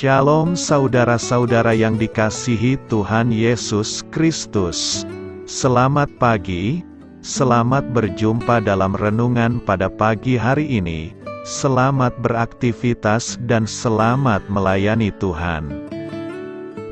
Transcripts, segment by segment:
Shalom saudara-saudara yang dikasihi Tuhan Yesus Kristus. Selamat pagi, selamat berjumpa dalam renungan pada pagi hari ini. Selamat beraktivitas dan selamat melayani Tuhan.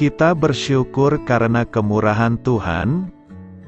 Kita bersyukur karena kemurahan Tuhan.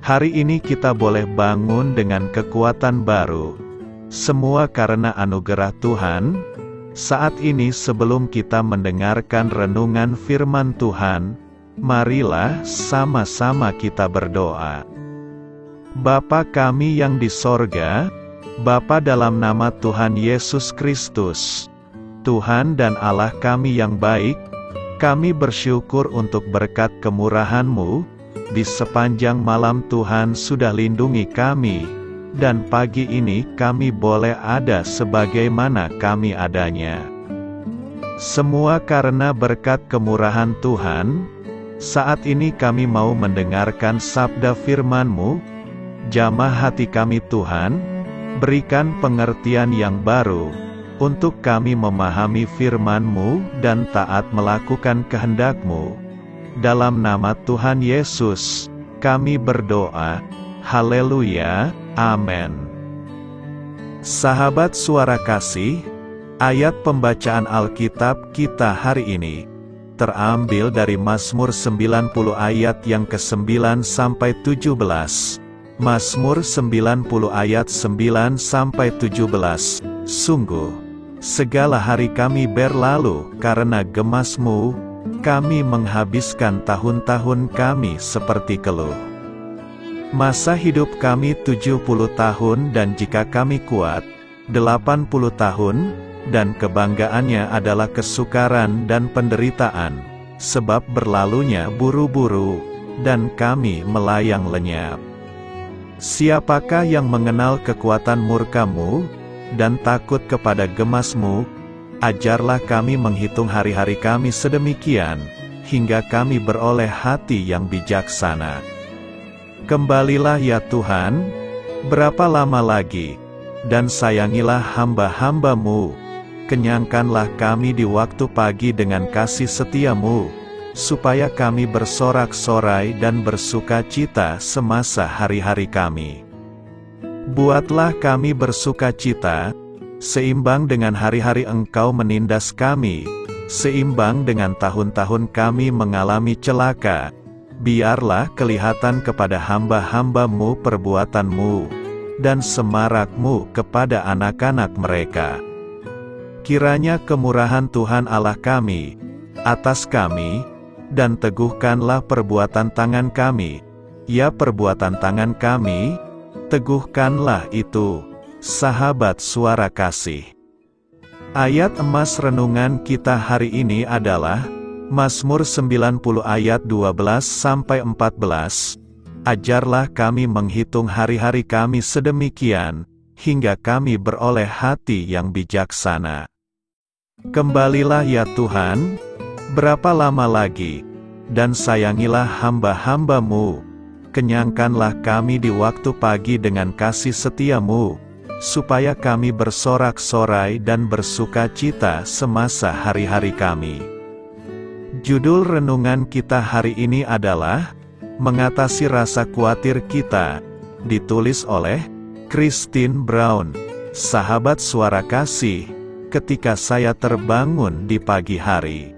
Hari ini kita boleh bangun dengan kekuatan baru. Semua karena anugerah Tuhan. Saat ini sebelum kita mendengarkan renungan firman Tuhan, marilah sama-sama kita berdoa. Bapa kami yang di sorga, Bapa dalam nama Tuhan Yesus Kristus, Tuhan dan Allah kami yang baik, kami bersyukur untuk berkat kemurahan-Mu, di sepanjang malam Tuhan sudah lindungi kami, dan pagi ini kami boleh ada sebagaimana kami adanya. Semua karena berkat kemurahan Tuhan. Saat ini kami mau mendengarkan sabda firman-Mu. Jamah hati kami Tuhan, berikan pengertian yang baru, untuk kami memahami firman-Mu dan taat melakukan kehendak-Mu. Dalam nama Tuhan Yesus, kami berdoa. Haleluya. Amin. Sahabat suara kasih, ayat pembacaan Alkitab kita hari ini terambil dari Mazmur 90 ayat yang ke-9 sampai 17. Mazmur 90 ayat 9 sampai 17. Sungguh, segala hari kami berlalu karena gemas-Mu, kami menghabiskan tahun-tahun kami seperti keluh. Masa hidup kami 70 tahun dan jika kami kuat, 80 tahun, dan kebanggaannya adalah kesukaran dan penderitaan, sebab berlalunya buru-buru, dan kami melayang lenyap. Siapakah yang mengenal kekuatan murka-Mu, dan takut kepada gemas-Mu? Ajarlah kami menghitung hari-hari kami sedemikian, hingga kami beroleh hati yang bijaksana. Kembalilah ya Tuhan, berapa lama lagi, dan sayangilah hamba-hamba-Mu, kenyangkanlah kami di waktu pagi dengan kasih setia-Mu, supaya kami bersorak-sorai dan bersuka cita semasa hari-hari kami. Buatlah kami bersuka cita, seimbang dengan hari-hari Engkau menindas kami, seimbang dengan tahun-tahun kami mengalami celaka. Biarlah kelihatan kepada hamba-hamba-Mu perbuatan-Mu, dan semarak-Mu kepada anak-anak mereka. Kiranya kemurahan Tuhan Allah kami, atas kami, dan teguhkanlah perbuatan tangan kami. Ya perbuatan tangan kami, teguhkanlah itu, sahabat suara kasih. Ayat emas renungan kita hari ini adalah Mazmur 90 ayat 12-14. Ajarlah kami menghitung hari-hari kami sedemikian, hingga kami beroleh hati yang bijaksana. Kembalilah ya Tuhan, berapa lama lagi, dan sayangilah hamba-hamba-Mu, kenyangkanlah kami di waktu pagi dengan kasih setia-Mu, supaya kami bersorak-sorai dan bersuka cita semasa hari-hari kami. Judul renungan kita hari ini adalah Mengatasi Rasa Khawatir Kita, ditulis oleh Christine Brown. Sahabat suara kasih, ketika saya terbangun di pagi hari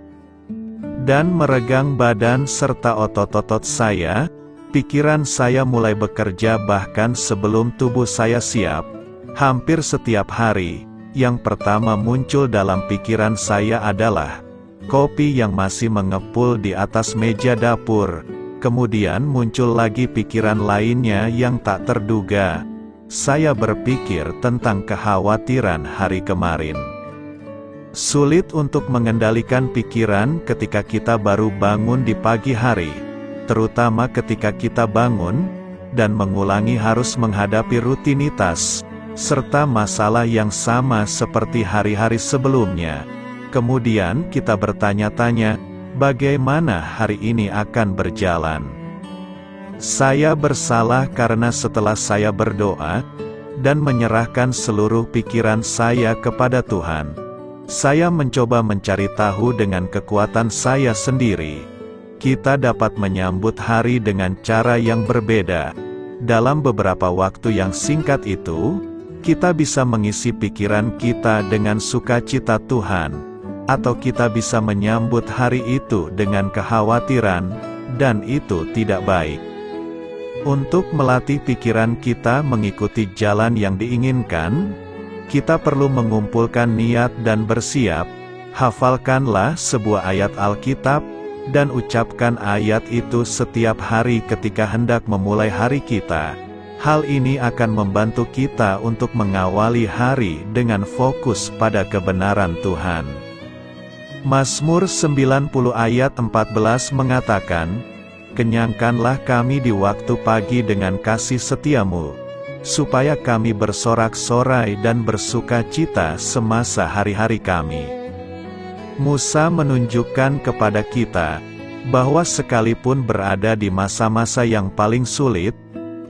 dan meregang badan serta otot-otot saya, pikiran saya mulai bekerja bahkan sebelum tubuh saya siap. Hampir setiap hari, yang pertama muncul dalam pikiran saya adalah kopi yang masih mengepul di atas meja dapur. Kemudian muncul lagi pikiran lainnya yang tak terduga. Saya berpikir tentang kekhawatiran hari kemarin. Sulit untuk mengendalikan pikiran ketika kita baru bangun di pagi hari, terutama ketika kita bangun dan mengulangi harus menghadapi rutinitas serta masalah yang sama seperti hari-hari sebelumnya. Kemudian kita bertanya-tanya, bagaimana hari ini akan berjalan? Saya bersalah karena setelah saya berdoa dan menyerahkan seluruh pikiran saya kepada Tuhan, Saya mencoba mencari tahu dengan kekuatan saya sendiri. Kita dapat menyambut hari dengan cara yang berbeda. Dalam beberapa waktu yang singkat itu, kita bisa mengisi pikiran kita dengan sukacita Tuhan, atau kita bisa menyambut hari itu dengan kekhawatiran, dan itu tidak baik. Untuk melatih pikiran kita mengikuti jalan yang diinginkan, kita perlu mengumpulkan niat dan bersiap. Hafalkanlah sebuah ayat Alkitab, dan ucapkan ayat itu setiap hari ketika hendak memulai hari kita. Hal ini akan membantu kita untuk mengawali hari dengan fokus pada kebenaran Tuhan. Mazmur 90 ayat 14 mengatakan, "Kenyangkanlah kami di waktu pagi dengan kasih setiamu, supaya kami bersorak-sorai dan bersuka cita semasa hari-hari kami." Musa menunjukkan kepada kita, bahwa sekalipun berada di masa-masa yang paling sulit,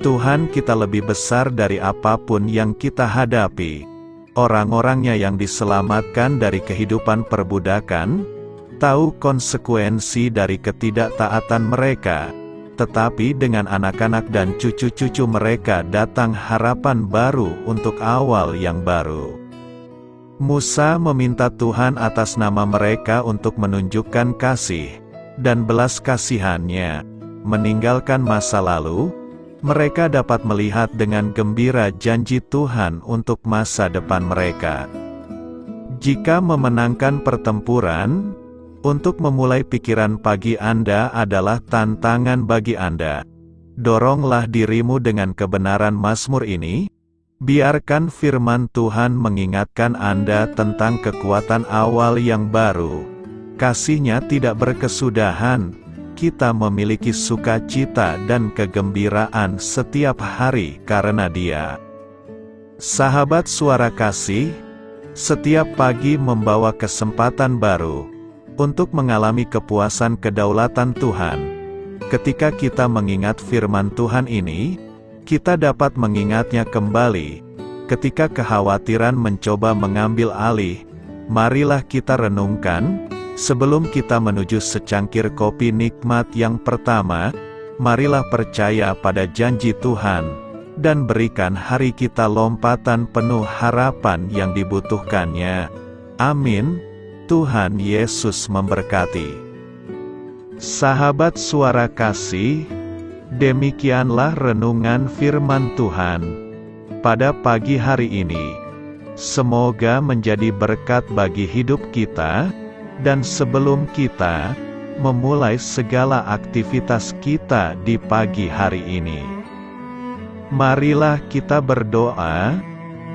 Tuhan kita lebih besar dari apapun yang kita hadapi. Orang-orangnya yang diselamatkan dari kehidupan perbudakan, tahu konsekuensi dari ketidaktaatan mereka, tetapi dengan anak-anak dan cucu-cucu mereka datang harapan baru untuk awal yang baru. Musa meminta Tuhan atas nama mereka untuk menunjukkan kasih dan belas kasihannya. Meninggalkan masa lalu, mereka dapat melihat dengan gembira janji Tuhan untuk masa depan mereka. Jika memenangkan pertempuran, untuk memulai pikiran pagi Anda adalah tantangan bagi Anda. Doronglah dirimu dengan kebenaran Mazmur ini. Biarkan firman Tuhan mengingatkan Anda tentang kekuatan awal yang baru. Kasih-Nya tidak berkesudahan. Kita memiliki sukacita dan kegembiraan setiap hari karena Dia. Sahabat Suara Kasih, setiap pagi membawa kesempatan baru untuk mengalami kepuasan kedaulatan Tuhan. Ketika kita mengingat firman Tuhan ini, kita dapat mengingatnya kembali. Ketika kekhawatiran mencoba mengambil alih, marilah kita renungkan. Sebelum kita menuju secangkir kopi nikmat yang pertama, marilah percaya pada janji Tuhan, dan berikan hari kita lompatan penuh harapan yang dibutuhkannya. Amin. Tuhan Yesus memberkati. Sahabat Suara Kasih, demikianlah renungan firman Tuhan pada pagi hari ini. Semoga menjadi berkat bagi hidup kita. Dan sebelum kita memulai segala aktivitas kita di pagi hari ini, marilah kita berdoa.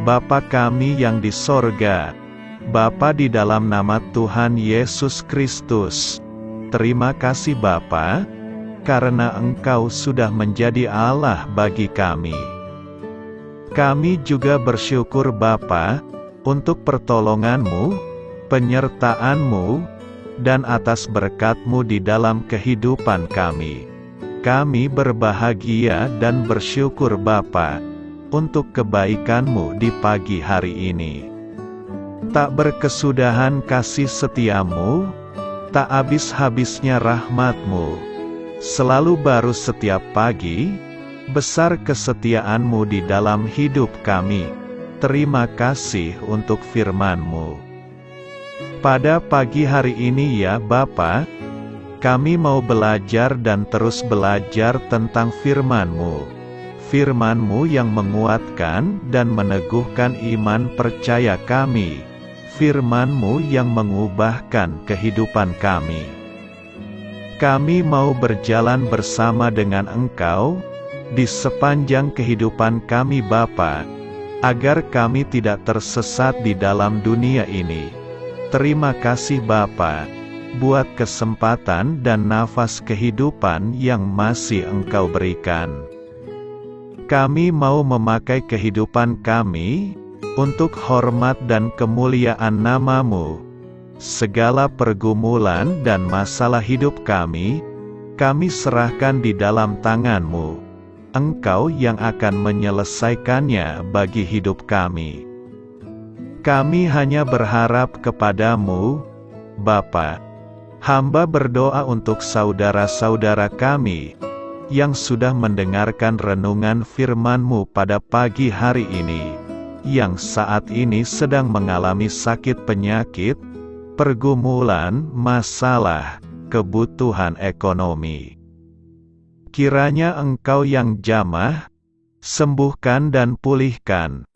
Bapa kami yang di sorga, Bapa di dalam nama Tuhan Yesus Kristus, terima kasih Bapa, karena Engkau sudah menjadi Allah bagi kami. Kami juga bersyukur Bapa, untuk pertolongan-Mu, penyertaan-Mu, dan atas berkat-Mu di dalam kehidupan kami. Kami berbahagia dan bersyukur Bapa, untuk kebaikan-Mu di pagi hari ini. Tak berkesudahan kasih setia-Mu, tak habis-habisnya rahmat-Mu. Selalu baru setiap pagi, besar kesetiaan-Mu di dalam hidup kami. Terima kasih untuk firman-Mu. Pada pagi hari ini ya Bapa, kami mau belajar dan terus belajar tentang firman-Mu. Firman-Mu yang menguatkan dan meneguhkan iman percaya kami. Firman-Mu yang mengubahkan kehidupan kami. Kami mau berjalan bersama dengan Engkau, di sepanjang kehidupan kami Bapa, agar kami tidak tersesat di dalam dunia ini. Terima kasih Bapa, buat kesempatan dan nafas kehidupan yang masih Engkau berikan. Kami mau memakai kehidupan kami, untuk hormat dan kemuliaan nama-Mu. Segala pergumulan dan masalah hidup kami serahkan di dalam tangan-Mu. Engkau yang akan menyelesaikannya bagi hidup kami. Kami hanya berharap kepadamu, Bapa. Hamba berdoa untuk saudara-saudara kami, yang sudah mendengarkan renungan firman-Mu pada pagi hari ini, yang saat ini sedang mengalami sakit penyakit, pergumulan, masalah, kebutuhan ekonomi. Kiranya Engkau yang jamah, sembuhkan dan pulihkan.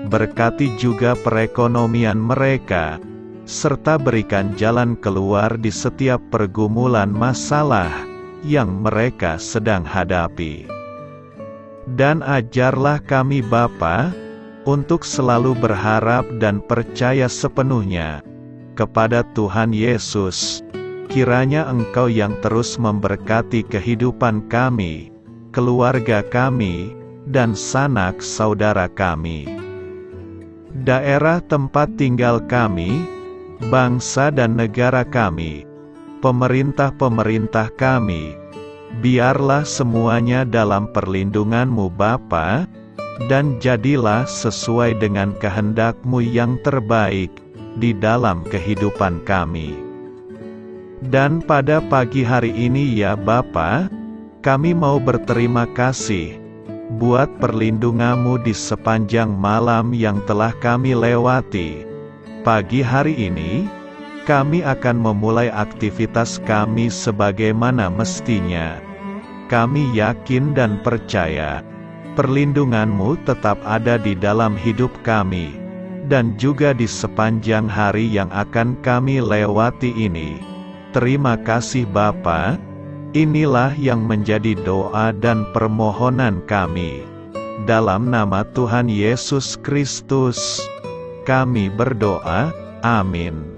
Berkati juga perekonomian mereka, serta berikan jalan keluar di setiap pergumulan masalah yang mereka sedang hadapi. Dan ajarlah kami Bapa, untuk selalu berharap dan percaya sepenuhnya kepada Tuhan Yesus. Kiranya Engkau yang terus memberkati kehidupan kami, keluarga kami, dan sanak saudara kami, daerah tempat tinggal kami, bangsa dan negara kami, pemerintah-pemerintah kami, biarlah semuanya dalam perlindungan-Mu Bapa, dan jadilah sesuai dengan kehendak-Mu yang terbaik di dalam kehidupan kami. Dan pada pagi hari ini ya Bapa, kami mau berterima kasih buat perlindungan-Mu di sepanjang malam yang telah kami lewati. Pagi hari ini, kami akan memulai aktivitas kami sebagaimana mestinya. Kami yakin dan percaya, perlindungan-Mu tetap ada di dalam hidup kami, dan juga di sepanjang hari yang akan kami lewati ini. Terima kasih Bapa. Inilah yang menjadi doa dan permohonan kami. Dalam nama Tuhan Yesus Kristus, kami berdoa. Amin.